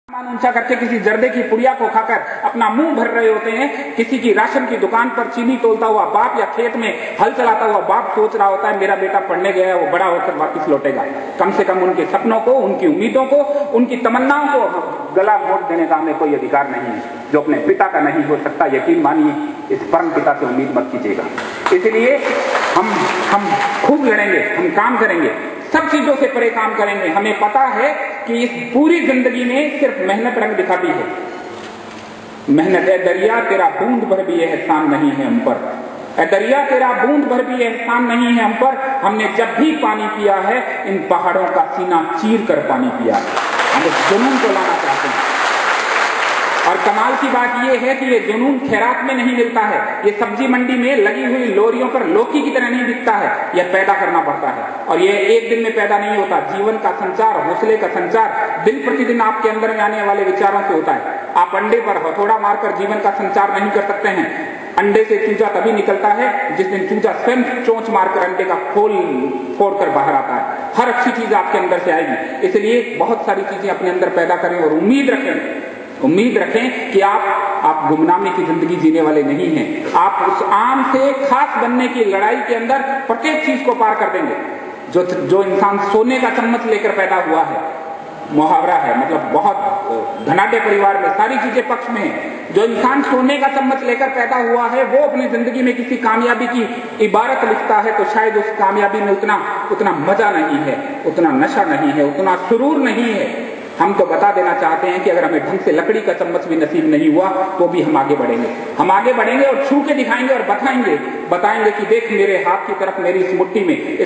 सामान ऊंचा करके किसी जर्दे की पुड़िया को खाकर अपना मुंह भर रहे होते हैं। किसी की राशन की दुकान पर चीनी तोलता हुआ बाप या खेत में हल चलाता हुआ बाप सोच रहा होता है मेरा बेटा पढ़ने गया है, वो बड़ा होकर वापस लौटेगा। कम से कम उनके सपनों को, उनकी उम्मीदों को, उनकी तमन्नाओं को गला घोट देने का हमें कोई अधिकार नहीं है। जो अपने पिता का नहीं हो सकता, यकीन मानिए इस परम पिता से उम्मीद मत कीजिएगा। इसलिए हम खूब लड़ेंगे, हम काम करेंगे, सब चीजों से परे काम करेंगे। हमें पता है कि इस पूरी जिंदगी में सिर्फ मेहनत रंग दिखाती है। मेहनत है दरिया तेरा बूंद भर भी एहसान नहीं है हम पर, ऐ दरिया तेरा बूंद भर भी एहसान नहीं है हम पर। हमने जब भी पानी पिया है इन पहाड़ों का सीना चीर कर पानी पिया। हम इस जुनून को लाना चाहते हैं। और कमाल की बात यह है कि ये जुनून खैरात में नहीं मिलता है, ये सब्जी मंडी में लगी हुई लोरियों पर लौकी की तरह नहीं बिकता है। यह पैदा करना पड़ता है और ये एक दिन में पैदा नहीं होता। जीवन का संचार, हौसले का संचार दिन प्रतिदिन आपके अंदर में आने वाले विचारों से होता है। आप अंडे पर हथौड़ा मारकर जीवन का संचार नहीं कर सकते हैं। अंडे से चूजा तभी निकलता है जिस दिन चूजा स्वयं चोंच मारकर अंडे का खोल फोड़कर बाहर आता है। हर अच्छी चीज आपके अंदर से आएगी। इसलिए बहुत सारी चीजें अपने अंदर पैदा करें और उम्मीद रखें कि आप गुमनामी की जिंदगी जीने वाले नहीं हैं। आप उस आम से खास बनने की लड़ाई के अंदर प्रत्येक चीज को पार कर देंगे। जो इंसान सोने का चम्मच लेकर पैदा हुआ है, मुहावरा है, मतलब बहुत धनाढ्य परिवार में सारी चीजें पक्ष में है। जो इंसान सोने का चम्मच लेकर पैदा हुआ है वो अपनी जिंदगी में किसी कामयाबी की इबारत लिखता है तो शायद उस कामयाबी में उतना मजा नहीं है, उतना नशा नहीं है, उतना सुरूर नहीं है। हम तो बता देना चाहते हैं कि अगर हमें ढंग से लकड़ी का चम्मच भी नसीब नहीं हुआ तो भी हम आगे बढ़ेंगे। हम आगे बढ़ेंगे और छू के दिखाएंगे और बताएंगे कि देख मेरे हाथ की तरफ, मेरी इस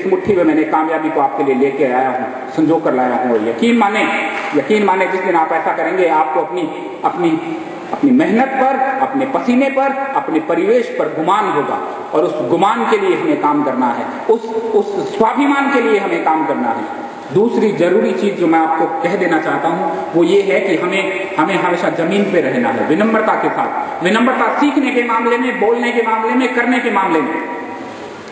मुट्ठी में मैंने कामयाबी को आपके लिए लेके आया हूँ, संजो कर लाया हूँ। यकीन माने जिस दिन आप ऐसा करेंगे आपको अपनी मेहनत पर, अपने पसीने पर, अपने परिवेश पर गुमान होगा और उस गुमान के लिए हमें काम करना है, उस स्वाभिमान के लिए हमें काम करना है। दूसरी जरूरी चीज जो मैं आपको कह देना चाहता हूं वो ये है कि हमें हमेशा जमीन पे रहना है, विनम्रता के साथ। विनम्रता सीखने के मामले में, बोलने के मामले में, करने के मामले में।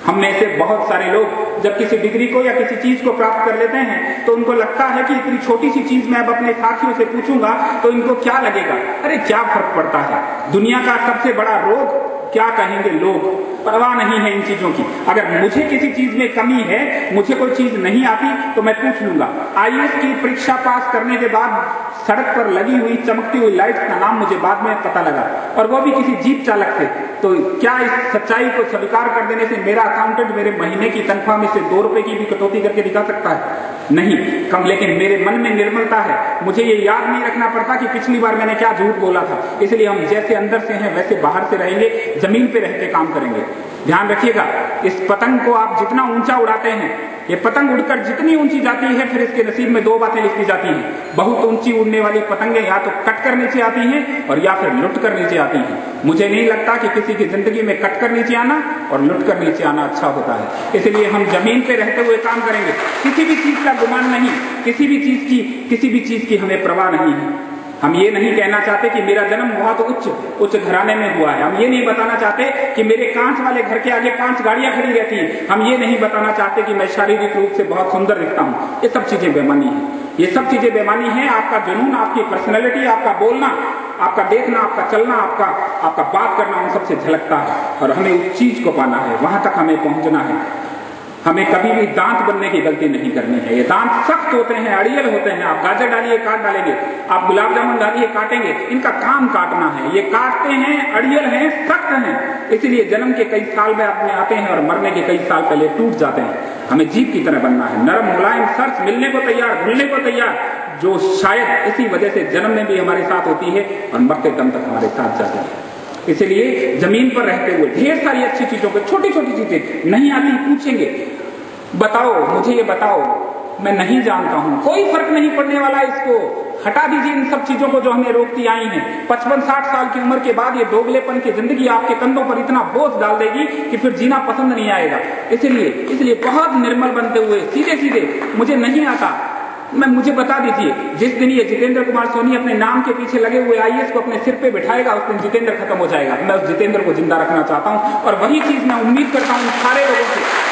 हम में से बहुत सारे लोग जब किसी डिग्री को या किसी चीज को प्राप्त कर लेते हैं तो उनको लगता है कि इतनी छोटी सी चीज मैं अब अपने साथियों से पूछूंगा तो इनको क्या लगेगा। अरे क्या फर्क पड़ता है। दुनिया का सबसे बड़ा रोग क्या कहेंगे लोग, परवाह नहीं है इन चीजों की। अगर मुझे किसी चीज में कमी है, मुझे कोई चीज नहीं आती तो मैं पूछ लूंगा। आईएएस की परीक्षा पास करने के बाद सड़क पर लगी हुई चमकती हुई लाइट्स का नाम मुझे बाद में पता लगा और वो भी किसी जीप चालक से। तो क्या इस सच्चाई को स्वीकार कर देने से मेरा अकाउंटेंट मेरे महीने की तनख्वाह में से 2 रुपए की भी कटौती करके दिखा सकता है? नहीं कम। लेकिन मेरे मन में निर्मलता है, मुझे ये याद नहीं रखना पड़ता कि पिछली बार मैंने क्या झूठ बोला था। इसलिए हम जैसे अंदर से हैं वैसे बाहर से रहेंगे, जमीन पे रहते काम करेंगे। ध्यान रखिएगा, इस पतंग को आप जितना ऊंचा उड़ाते हैं, ये पतंग उड़कर जितनी ऊंची जाती है फिर इसके नसीब में 2 बातें लिखी जाती हैं। बहुत ऊंची उड़ने वाली पतंगें या तो कट कर नीचे आती हैं और या फिर लुट कर नीचे आती हैं। मुझे नहीं लगता कि किसी की जिंदगी में कट कर नीचे आना और लुट कर नीचे आना अच्छा होता है। इसलिए हम जमीन पे रहते हुए काम करेंगे। किसी भी चीज का गुमान नहीं, किसी भी चीज की हमें परवाह नहीं है। हम ये नहीं कहना चाहते कि मेरा जन्म बहुत उच्च घराने में हुआ है। हम ये नहीं बताना चाहते कि मेरे कांच वाले घर के आगे 5 गाड़ियां खड़ी रहती हैं। हम ये नहीं बताना चाहते कि मैं शारीरिक रूप से बहुत सुंदर दिखता हूँ। ये सब चीजें बेमानी है, ये सब चीजें बेमानी है। आपका जुनून, आपकी पर्सनैलिटी, आपका बोलना, आपका देखना, आपका चलना, आपका बात करना उन सबसे झलकता है और हमें उस चीज को पाना है, वहां तक हमें पहुंचना है। हमें कभी भी दांत बनने की गलती नहीं करनी है। ये दांत सख्त होते हैं, अड़ियल होते हैं। आप गाजर डालिए काट डालेंगे, आप गुलाब जामुन डालिए काटेंगे। इनका काम काटना है। ये काटते हैं, अड़ियल हैं, सख्त हैं। इसलिए जन्म के कई साल में अपने आते हैं और मरने के कई साल पहले टूट जाते हैं। हमें जीभ की तरह बनना है, नरम मुलायम, सर्च मिलने को तैयार, घुलने को तैयार, जो शायद इसी वजह से जन्म में भी हमारे साथ होती है और मरते दम तक हमारे साथ जाती है। इसलिए जमीन पर रहते हुए ढेर सारी अच्छी चीजों को, छोटी छोटी चीजें नहीं आती पूछेंगे, बताओ मुझे ये बताओ, मैं नहीं जानता हूं। कोई फर्क नहीं पड़ने वाला। इसको हटा दीजिए, इन सब चीजों को जो हमें रोकती आई हैं। 55-60 साल की उम्र के बाद ये दोगलेपन की जिंदगी आपके कंधों पर इतना बोझ डाल देगी कि फिर जीना पसंद नहीं आएगा। इसलिए बहुत निर्मल बनते हुए सीधे सीधे, मुझे नहीं आता, मुझे बता दीजिए। जिस दिन ये जितेंद्र कुमार सोनी अपने नाम के पीछे लगे हुए आईएएस को अपने सिर पे बिठाएगा उस दिन जितेंद्र खत्म हो जाएगा। मैं उस जितेंद्र को जिंदा रखना चाहता हूं और वही चीज मैं उम्मीद करता हूं सारे लोगों से,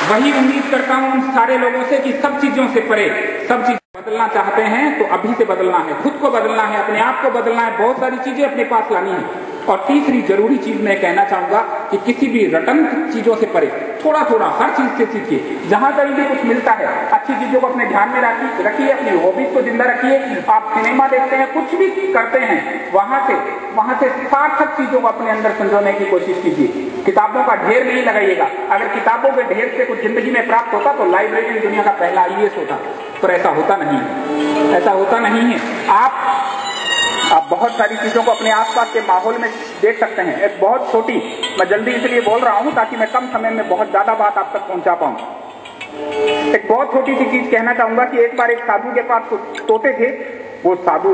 वही उम्मीद करता हूं उन सारे लोगों से कि सब चीजों से परे, सब चीज बदलना चाहते हैं तो अभी से बदलना है, खुद को बदलना है, अपने आप को बदलना है, बहुत सारी चीजें अपने पास लानी है। और तीसरी जरूरी चीज मैं कहना चाहूंगा कि किसी भी रटन चीजों से परे थोड़ा थोड़ा हर चीज से सीखिए। जहां कहीं भी कुछ मिलता है अच्छी चीजों को अपने ध्यान में रखिए, अपनी हॉबीज को जिंदा रखिए। आप सिनेमा देखते हैं, कुछ भी करते हैं, वहां से सार्थक चीजों को अपने अंदर संजोने की कोशिश कीजिए। किताबों का ढेर नहीं लगाइएगा। अगर किताबों के ढेर से कुछ जिंदगी में प्राप्त होता तो लाइब्रेरियन दुनिया का पहला IAS होता, पर ऐसा होता नहीं है, ऐसा होता नहीं है। आप बहुत सारी चीजों को अपने आसपास के माहौल में देख सकते हैं। एक बहुत छोटी, मैं जल्दी इसलिए बोल रहा हूं ताकि मैं कम समय में बहुत ज्यादा बात आप तक पहुंचा पाऊं। एक बहुत छोटी सी चीज कहना चाहूंगा कि एक बार एक साधु के पास कुछ तोते थे। वो साधु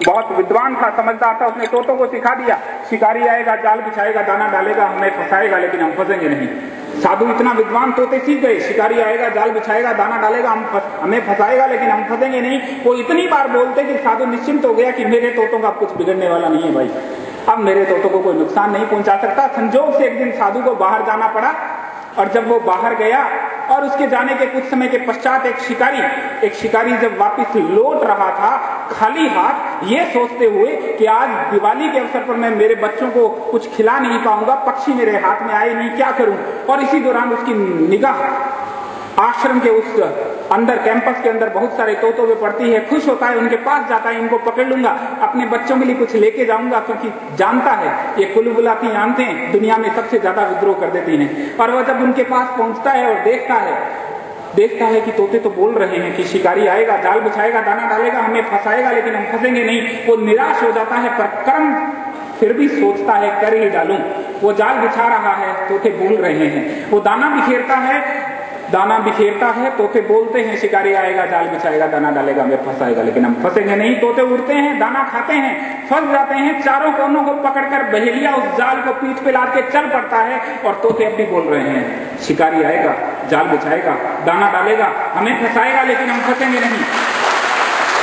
बहुत विद्वान था, समझदार था। उसने तोतों को सिखा दिया, शिकारी आएगा, जाल बिछाएगा, दाना डालेगा, हमें फंसाएगा, लेकिन हम फंसेंगे नहीं। साधु इतना विद्वान, तोते सीख गए, शिकारी आएगा, जाल बिछाएगा, दाना डालेगा, हमें फंसाएगा, लेकिन हम फंसेंगे नहीं। वो इतनी बार बोलते कि साधु निश्चिंत हो गया कि मेरे तोतों का कुछ बिगड़ने वाला नहीं है भाई, अब मेरे तोतों को कोई नुकसान नहीं पहुंचा सकता। संजोग से एक दिन साधु को बाहर जाना पड़ा, और जब वो बाहर गया और उसके जाने के कुछ समय के पश्चात एक शिकारी जब वापस लौट रहा था खाली हाथ, ये सोचते हुए कि आज दिवाली के अवसर पर मैं मेरे बच्चों को कुछ खिला नहीं पाऊंगा, पक्षी मेरे हाथ में आए नहीं, क्या करूं। और इसी दौरान उसकी निगाह आश्रम के उस अंदर, कैंपस के अंदर बहुत सारे तोतों पे पड़ती है। खुश होता है, उनके पास जाता है, इनको पकड़ लूंगा, अपने बच्चों के लिए कुछ लेके जाऊंगा, क्योंकि जानता है ये कुलबुलाती आंतें दुनिया में सबसे ज्यादा विद्रोह कर देती हैं। और वह जब उनके पास पहुंचता है और देखता है कि तोते तो बोल रहे हैं कि शिकारी आएगा, जाल बिछाएगा, दाना डालेगा, हमें फंसाएगा, लेकिन हम फंसेंगे नहीं। वो निराश हो जाता है, पर कर्म फिर भी सोचता है कर ही डालूं। वो जाल बिछा रहा है, तोते बोल रहे हैं। वो दाना बिखेरता है, तोते बोलते हैं शिकारी आएगा, जाल बिछाएगा, दाना डालेगा, हमें फंसाएगा, लेकिन हम फंसेंगे नहीं। तोते उड़ते हैं, दाना खाते हैं, फंस जाते हैं, चारों कोनों को पकड़कर बहेलिया उस जाल को पीठ पे लाद के चल पड़ता है। और तोते अब भी बोल रहे हैं शिकारी आएगा, जाल बिछाएगा, दाना डालेगा, हमें फंसाएगा, लेकिन हम फंसेंगे नहीं।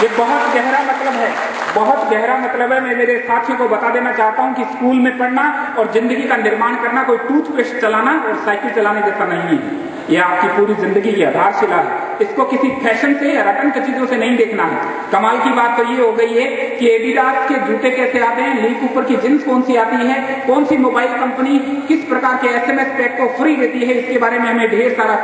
ये बहुत गहरा मतलब है, बहुत गहरा मतलब है। मैं मेरे साथियों को बता देना चाहता हूं कि स्कूल में पढ़ना और जिंदगी का निर्माण करना कोई टूथपेस्ट चलाना और साइकिल चलाने जैसा नहीं है। यह आपकी पूरी जिंदगी की आधारशिला है। इसको किसी फैशन से या रटन की चीजों से नहीं देखना है। कमाल की बात तो ये हो गई है कि एडिडास के जूते कैसे आते हैं, ली कूपर की जींस कौन सी आती है, कौन सी मोबाइल कंपनी किस प्रकार के SMS पैक को फ्री देती है, इसके बारे में हमें ढेर सारा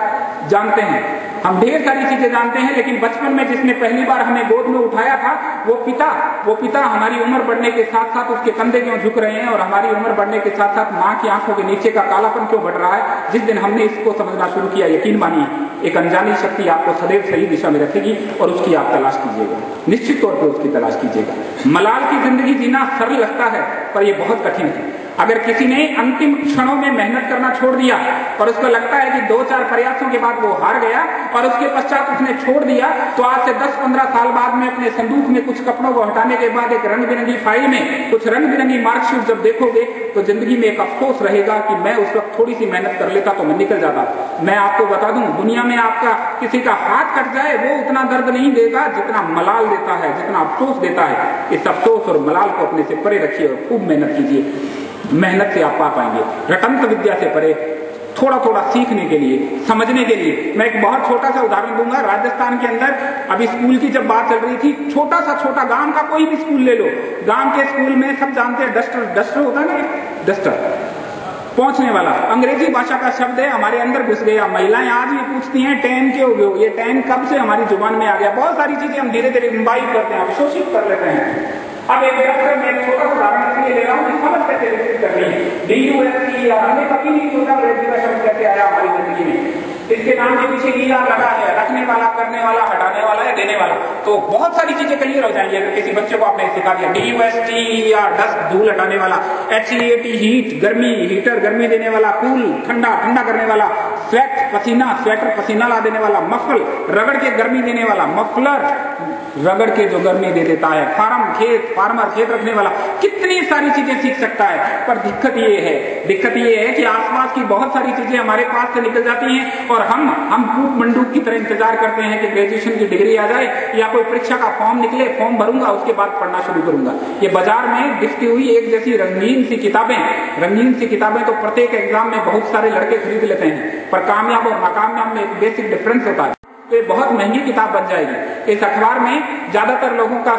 जानते हैं। हम ढेर सारी चीजें जानते हैं, लेकिन बचपन में जिसने पहली बार हमें गोद में उठाया था वो पिता हमारी उम्र बढ़ने के साथ साथ उसके कंधे क्यों झुक रहे हैं, और हमारी उम्र बढ़ने के साथ साथ माँ की आंखों के नीचे का कालापन क्यों बढ़ रहा है। जिस दिन हमने इसको समझना शुरू किया, यकीन मानिए एक अनजानी शक्ति आपको सदैव सही दिशा में रखेगी और उसकी आप तलाश कीजिएगा, निश्चित तौर पर उसकी तलाश कीजिएगा। मलाल की जिंदगी जीना सरल लगता है, पर यह बहुत कठिन है। अगर किसी ने अंतिम क्षणों में मेहनत करना छोड़ दिया और उसको लगता है कि 2-4 प्रयासों के बाद वो हार गया और उसके पश्चात उसने छोड़ दिया, तो आज से 10-15 साल बाद में अपने संदूक में कुछ कपड़ों को हटाने के बाद एक रंग बिरंगी फाइल में कुछ रंग बिरंगी मार्कशीट जब देखोगे तो जिंदगी में एक अफसोस रहेगा कि मैं उस वक्त थोड़ी सी मेहनत कर लेता तो मैं निकल जाता। मैं आपको बता दूं, दुनिया में आपका किसी का हाथ कट जाए वो उतना दर्द नहीं देगा जितना मलाल देता है, जितना अफसोस देता है। इस अफसोस और मलाल को अपने से परे रखिए और खूब मेहनत कीजिए। मेहनत से आप पा पाएंगे। रटंत विद्या से परे थोड़ा थोड़ा सीखने के लिए, समझने के लिए मैं एक बहुत छोटा सा उदाहरण दूंगा। राजस्थान के अंदर अभी स्कूल की जब बात चल रही थी, छोटा गांव का कोई भी स्कूल ले लो, गांव के स्कूल में सब जानते हैं डस्टर होता है ना, डस्टर पहुंचने वाला, अंग्रेजी भाषा का शब्द है, हमारे अंदर घुस गया। महिलाएं आज भी पूछती हैं 10 क्यों हो, ये 10 कब से हमारी जुबान में आ गया। बहुत सारी चीजें हम धीरे धीरे इम्बाइब करते हैं, अवशोषित कर लेते हैं। अब एक डॉक्टर मैं छोटा उदाहरण इसलिए ले रहा हूँ कि समझ कैसे विकसित करनी है। DUST या हमने कभी नहीं सोचा अंग्रेजी का शब्द कैसे आया हमारी जिंदगी में। इसके नाम के पीछे ER लगा है, रखने वाला, करने वाला, हटाने वाला या देने वाला। तो बहुत सारी चीजें क्लियर हो जाएंगी अगर किसी बच्चे को आपने सिखा दिया। DUST या डस्ट, धूल हटाने वाला, HEAT हीट, गर्मी, हीटर गर्मी देने वाला, कूल ठंडा करने वाला, स्वेट पसीना, स्वेटर पसीना ला देने वाला, मफल रगड़ के गर्मी देने वाला, मफलर रगड़ के जो गर्मी दे देता है, फार्मर खेत रखने वाला, कितनी सारी चीजें सीख सकता है। पर दिक्कत ये है कि आसपास की बहुत सारी चीजें हमारे पास से निकल जाती हैं और हम कूप मंडूक की तरह इंतजार करते हैं कि ग्रेजुएशन की डिग्री आ जाए या कोई परीक्षा का फॉर्म निकले, फॉर्म भरूंगा, उसके बाद पढ़ना शुरू करूंगा। ये बाजार में दिखती हुई एक जैसी रंगीन सी किताबें तो प्रत्येक एग्जाम में बहुत सारे लड़के खरीद लेते हैं, पर कामयाब और नाकामयाब में एक बेसिक डिफरेंस होता है। तो ये बहुत महंगी किताब बन जाएगी। इस अखबार में ज्यादातर लोगों का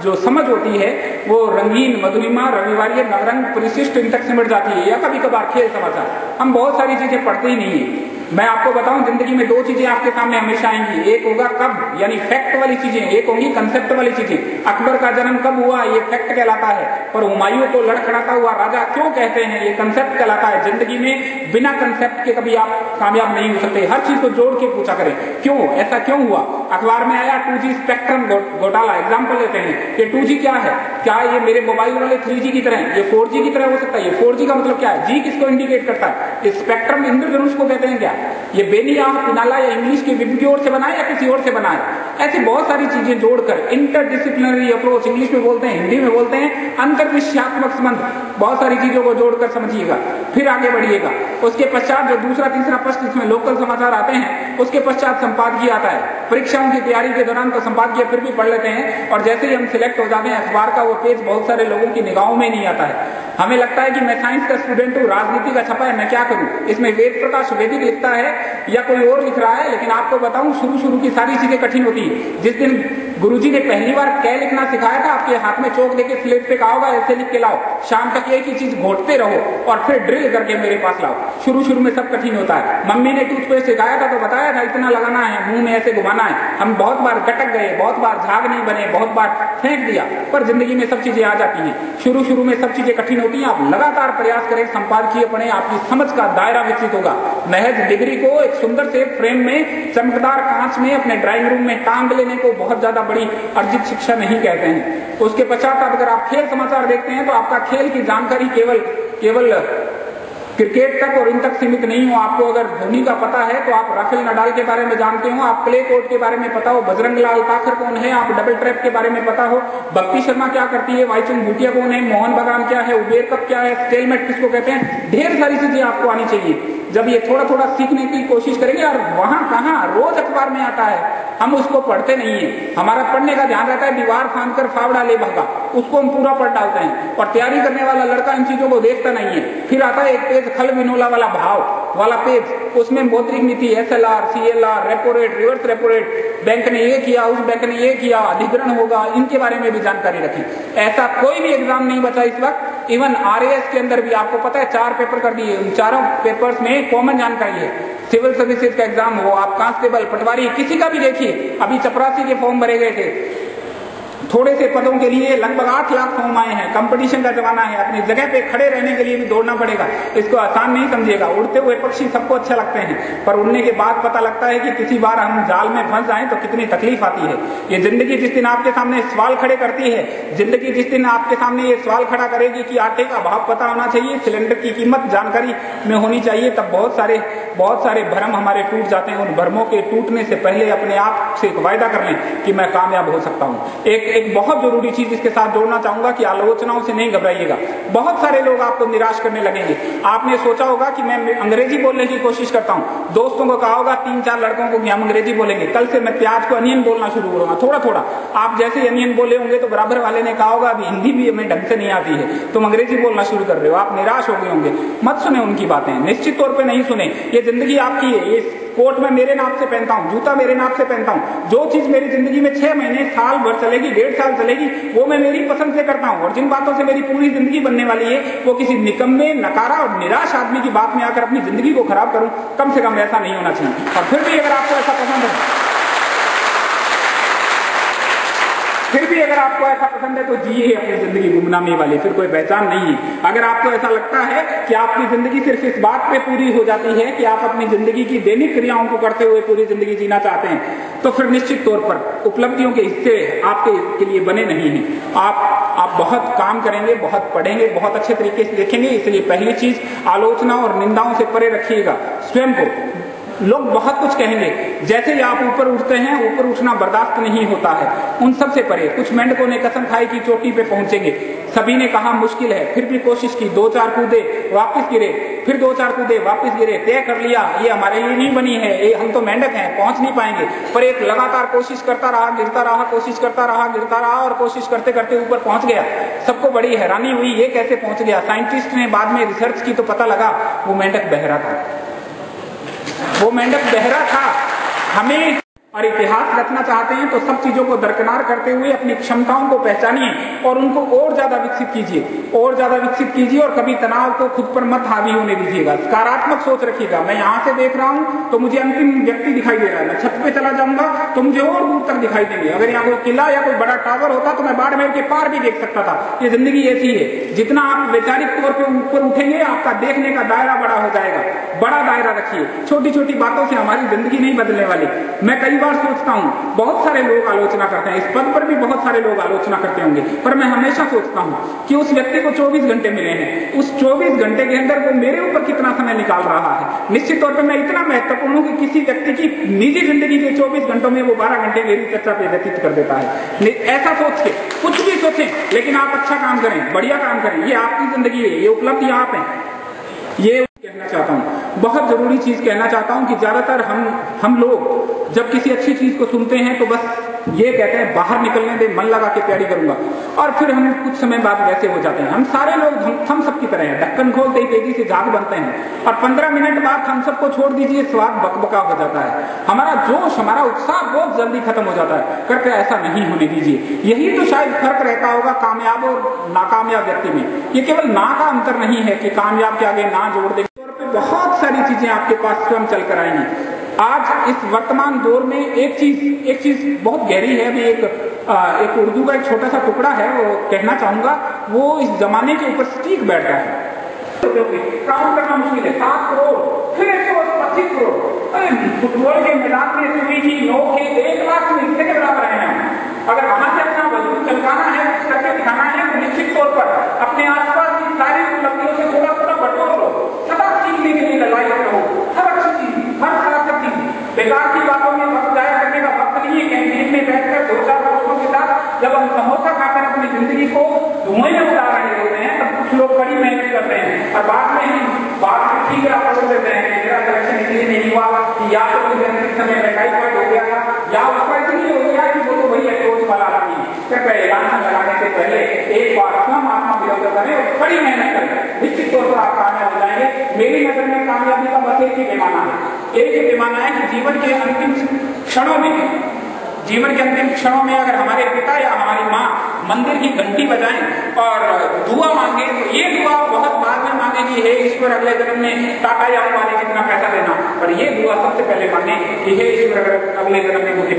जो समझ होती है वो रंगीन, मधुरिमा, रविवारी, नवरंग, परिशिष्ट इन तक सिमट जाती है, या कभी कभार खेल समाचार। हम बहुत सारी चीजें पढ़ते ही नहीं है। मैं आपको बताऊं, जिंदगी में दो चीजें आपके सामने हमेशा आएंगी, एक होगा कब यानी फैक्ट वाली चीजें, एक होंगी कंसेप्ट वाली चीजें। अकबर का जन्म कब हुआ ये फैक्ट कहलाता है, पर हुमायूं को लड़खड़ाता हुआ राजा क्यों कहते हैं ये कंसेप्ट कहलाता है। जिंदगी में बिना कंसेप्ट के कभी आप कामयाब नहीं हो सकते, हर चीज को जोड़ के पूछा करें क्यों, ऐसा क्यों हुआ। अखबार में आया 2G स्पेक्ट्रम घोटाला, एग्जाम्पल लेते हैं कि 2G क्या है, क्या ये मेरे मोबाइल वाले 3G की तरह है, ये 4G की तरह हो सकता है। ये 4G का मतलब क्या है, जी किसको इंडिकेट करता है, स्पेक्ट्रम इंद्रधनुष को कहते हैं क्या, ये बेनिया पिनाला या इंग्लिश की विद की ओर से बना है या किसी और से बना है। ऐसी बहुत सारी चीजें जोड़कर इंटरडिसिप्लिनरी अप्रोच, इंग्लिश में बोलते हैं, हिंदी में बोलते हैं अंतर्विषयात्मक संबंध, बहुत सारी चीजों को जोड़कर समझिएगा, फिर आगे बढ़िएगा। उसके पश्चात जो दूसरा तीसरा प्रश्न इसमें लोकल समाचार आते हैं, उसके पश्चात संपादकीय आता है। परीक्षाओं की तैयारी के दौरान तो संपादकीय फिर भी पढ़ लेते हैं, और जैसे ही हम सिलेक्ट हो जाते हैं अखबार का वो पेज बहुत सारे लोगों की निगाहों में नहीं आता है। हमें लगता है कि मैं साइंस का स्टूडेंट हूँ, राजनीति का छपा है, मैं क्या करूं, इसमें वेद प्रकाश वैदिक लिखता है या कोई और लिख रहा है। लेकिन आपको बताऊं, शुरू की सारी चीजें कठिन होती है। जिस दिन गुरुजी ने पहली बार क्या लिखना सिखाया था, आपके हाथ में चौक देके स्लेट पे कहा होगा ऐसे लिख के लाओ, शाम तक एक ही चीज घोटते रहो और फिर ड्रिल करके मेरे पास लाओ। शुरू में सब कठिन होता है। मम्मी ने टूथपेस्ट सिखाया था तो बताया था इतना लगाना है, मुंह में ऐसे घुमाना है। हम बहुत बार गटक गए, बहुत बार झाग नहीं बने, बहुत बार फेंक दिया, पर जिंदगी में सब चीजें आ जाती हैं। शुरू में सब चीजें कठिन होती हैं। आप लगातार प्रयास करें, संपादकीय पढ़ें, आपकी समझ का दायरा विकसित होगा। महज डिग्री को एक सुंदर से फ्रेम में, चमकदार कांच में अपने ड्राइंग रूम में टांग लेने को बहुत ज्यादा बड़ी अर्जित शिक्षा नहीं कहते हैं। उसके पश्चात अगर आप खेल समाचार देखते हैं तो आपका खेल की जानकारी केवल क्रिकेट तक और इन तक सीमित नहीं हो। आपको अगर धोनी का पता है तो आप राफेल नडाल के बारे में जानते हो, आप क्ले कोर्ट के बारे में पता हो, बजरंग लाल ताखर कौन है, आप डबल ट्रैप के बारे में पता हो, भक्ति शर्मा क्या करती है, वाईचुंग भूटिया कौन है, मोहन बगान क्या है, उबेर कप क्या है, स्टेलमेट किसको कहते हैं, ढेर सारी चीजें आपको आनी चाहिए। जब ये थोड़ा सीखने की कोशिश करेंगे, और वहां कहां रोज अखबार में आता है, हम उसको पढ़ते नहीं है। हमारा पढ़ने का ध्यान रहता है दीवार फांद कर फावड़ा ले भागा, उसको हम पूरा पढ़ डालते हैं। और तैयारी करने वाला लड़का इन चीजों को देखता नहीं है। फिर आता है एक पेज खल विनोला वाला भाव वाला पेज, उसमें मौद्रिक नीति, SLR, CLR, repo rate, reverse repo rate, bank ने ये किया, उस बैंक ने ये किया, अधिग्रहण होगा, इनके बारे में भी जानकारी रखी। ऐसा कोई भी एग्जाम नहीं बचा इस वक्त। इवन RAS के अंदर भी आपको पता है 4 पेपर कर दिए, उन चारों पेपर्स में कॉमन जानकारी है। सिविल सर्विसेज का एग्जाम हो, आप कांस्टेबल, पटवारी, किसी का भी देखिए, अभी चपरासी के फॉर्म भरे गए थे, थोड़े से पदों के लिए लगभग 8 लाख फॉर्म आए हैं। कंपटीशन का जमाना है, अपनी जगह पे खड़े रहने के लिए भी दौड़ना पड़ेगा। इसको आसान नहीं समझिएगा। उड़ते हुए पक्षी सबको अच्छे लगते हैं, पर उड़ने के बाद पता लगता है कि किसी बार हम जाल में फंस जाएं तो कितनी तकलीफ आती है। ये जिंदगी जिस दिन आपके सामने सवाल खड़े करती है, जिंदगी जिस दिन आपके सामने ये सवाल खड़ा करेगी कि आटे का भाव पता होना चाहिए, सिलेंडर की कीमत जानकारी में होनी चाहिए, तब बहुत सारे भ्रम हमारे टूट जाते हैं। उन भ्रमों के टूटने से पहले अपने आप से एक वायदा कर लें कि मैं कामयाब हो सकता हूं। एक बहुत जरूरी चीज इसके साथ जोड़ना चाहूंगा कि आलोचनाओं से नहीं घबराइएगा। बहुत सारे लोग आपको निराश करने लगेंगे। आपने सोचा होगा कि मैं अंग्रेजी बोलने की कोशिश करता हूं, दोस्तों को कहा होगा 3-4 लड़कों को कि हम अंग्रेजी बोलेंगे, कल से मैं प्याज को अनियन बोलना शुरू करूंगा, थोड़ा। आप जैसे अनियन बोले होंगे तो बराबर वाले ने कहा होगा अभी हिंदी भी हमें ढंग से नहीं आती है, तुम अंग्रेजी बोलना शुरू कर रहे हो। आप निराश हो गए होंगे। मत सुने उनकी बातें, निश्चित तौर पर नहीं सुने। ये जिंदगी आपकी है। ये कोट मैं मेरे नाप से पहनता हूं, जूता मेरे नाप से पहनता हूं। जो चीज मेरी जिंदगी में 6 महीने, साल भर चलेगी, 1.5 साल चलेगी, वो मैं मेरी पसंद से करता हूं। और जिन बातों से मेरी पूरी जिंदगी बनने वाली है, वो किसी निकम्मे, नकारा और निराश आदमी की बात में आकर अपनी जिंदगी को खराब करूं, कम से कम ऐसा नहीं होना चाहिए। और फिर भी अगर आपको ऐसा पसंद है तो जिए अपनी जिंदगी गुमनामी वाली, फिर कोई पहचान नहीं है। अगर आपको ऐसा लगता है कि आपकी जिंदगी सिर्फ इस बात पे पूरी हो जाती है कि आप अपनी जिंदगी की दैनिक क्रियाओं को करते हुए पूरी जिंदगी जीना चाहते हैं, तो फिर निश्चित तौर पर उपलब्धियों के हिस्से आपके लिए बने नहीं हैं। आप बहुत काम करेंगे, बहुत पढ़ेंगे, बहुत अच्छे तरीके से देखेंगे। इसलिए पहली चीज, आलोचना और निंदाओं से परे रखिएगा स्वयं को। लोग बहुत कुछ कहेंगे, जैसे ही आप ऊपर उठते हैं, ऊपर उठना बर्दाश्त नहीं होता है। उन सब से परे, कुछ मेंढकों ने कसम खाई कि चोटी पे पहुंचेंगे, सभी ने कहा मुश्किल है, फिर भी कोशिश की, 2-4 कूदे, वापस गिरे, फिर 2-4 कूदे, वापस गिरे, तय कर लिया ये हमारे लिए नहीं बनी है, ये हम तो मेंढक हैं, पहुंच नहीं पाएंगे। पर एक लगातार कोशिश करता रहा, गिरता रहा, कोशिश करता रहा, गिरता रहा, और कोशिश करते करते ऊपर पहुंच गया। सबको बड़ी हैरानी हुई, ये कैसे पहुंच गया। साइंटिस्ट ने बाद में रिसर्च की तो पता लगा वो मेंढक बहरा था। वो मेंढक बहरा था। हमें और इतिहास रचना चाहते हैं तो सब चीजों को दरकिनार करते हुए अपनी क्षमताओं को पहचानिए और उनको और ज्यादा विकसित कीजिए, और ज्यादा विकसित कीजिए। और कभी तनाव को खुद पर मत हावी होने दीजिएगा। सकारात्मक सोच रखिएगा। मैं यहाँ से देख रहा हूँ तो मुझे अंतिम व्यक्ति दिखाई दे रहा है, मैं छत पे चला जाऊंगा तो मुझे और दूर तक दिखाई देंगे। अगर यहाँ कोई किला या कोई बड़ा टावर होता तो मैं बाड़मेर के पार भी देख सकता था। ये जिंदगी ऐसी है, जितना आप वैचारिक तौर पर ऊपर उठेंगे आपका देखने का दायरा बड़ा हो जाएगा। बड़ा दायरा रखिए, छोटी छोटी बातों से हमारी जिंदगी नहीं बदलने वाली। मैं कई बार सोचता हूँ, बहुत सारे लोग आलोचना करते हैं, इस पद पर भी बहुत सारे लोग आलोचना करते होंगे, पर मैं हमेशा सोचता हूँ कि उस व्यक्ति को 24 घंटे मिले हैं, उस 24 घंटे के अंदर वो मेरे ऊपर कितना समय निकाल रहा है। निश्चित तौर पर मैं इतना महत्वपूर्ण हूँ कि किसी व्यक्ति की निजी जिंदगी के 24 घंटों में वो 12 घंटे मेरी चर्चा पे व्यतीत कर देता है। ऐसा सोच के कुछ भी सोचें, लेकिन आप अच्छा काम करें, बढ़िया काम करें। ये आपकी जिंदगी है, ये उपलब्धि आप है। ये कहना चाहता हूँ, बहुत जरूरी चीज कहना चाहता हूँ कि ज्यादातर हम लोग जब किसी अच्छी चीज को सुनते हैं तो बस ये कहते हैं बाहर निकलने दे, मन लगा के तैयारी करूंगा, और फिर हम कुछ समय बाद वैसे हो जाते हैं। हम सारे लोग हम सबकी तरह हैं, ढक्कन खोलते ही तेजी से झाग बनते हैं और 15 मिनट बाद हम सबको छोड़ दीजिए, स्वाद बकबका हो जाता है। हमारा जोश, हमारा उत्साह बहुत जल्दी खत्म हो जाता है। कृपया ऐसा नहीं होने दीजिए। यही तो शायद फर्क रहता होगा कामयाब और नाकामयाब व्यक्ति में। ये केवल ना का अंतर नहीं है कि कामयाब के आगे ना जोड़ दे, बहुत सारी चीजें आपके पास स्वयं चल कर आएंगी। आज इस वर्तमान दौर में एक चीज बहुत गहरी है। अभी एक उर्दू का एक छोटा सा टुकड़ा है, वो कहना चाहूंगा, वो इस जमाने के ऊपर सटीक बैठ रहा है। काउंट करना मुश्किल है, 7 करोड़, फिर 125 करोड़। फुटबॉल के मैदान में सुबह की 9 के 1 लाख में हिस्से के बराबर है। अगर वहां से अपना वजूद चमकाना है, करके दिखाना है, तो निश्चित तौर पर अपने आसपास की सारी उपलब्धियों से थोड़ा थोड़ा बटोर लो। सदा सीखने के लिए लड़ाई करो, हर अच्छी चीज, हर सार्थक चीज। बेकार की बातों में वक्त जाया करने का वक्त नहीं है। कैंटीन में बैठकर 2-4 दोस्तों के साथ जब हम समोसा खाकर अपनी जिंदगी को धुएं में उड़ा रहे होते हैं, तब कुछ लोग बड़ी मेहनत करते हैं और बाद में ठीक रापड़ देते हैं कि मेरा कलेक्शन इसलिए नहीं हुआ कि या तो समय में टाइफाइड हो गया या उसका इसलिए हो गया कि वो तो वही अप्रोच वाला आदमी है। कृपया ऐलान लगाने से पहले एक बार स्वयं आत्मविरोध करें और बड़ी मेहनत करें, निश्चित तौर पर आप कामयाब हो जाएंगे। मेरी नजर में कामयाबी का बस एक ही पैमाना है, एक ही पैमाना है कि जीवन के अंतिम क्षणों में अगर हमारे पिता या हमारी माँ मंदिर की घंटी बजाएं और दुआ मांगे, तो ये दुआ बहुत बाद में मांगेगी, हे ईश्वर अगले जन्म में टाटा या अंबानी कितना पैसा देना, पर ये दुआ सबसे पहले मांगे कि हे ईश्वर अगले जन्म में मुझे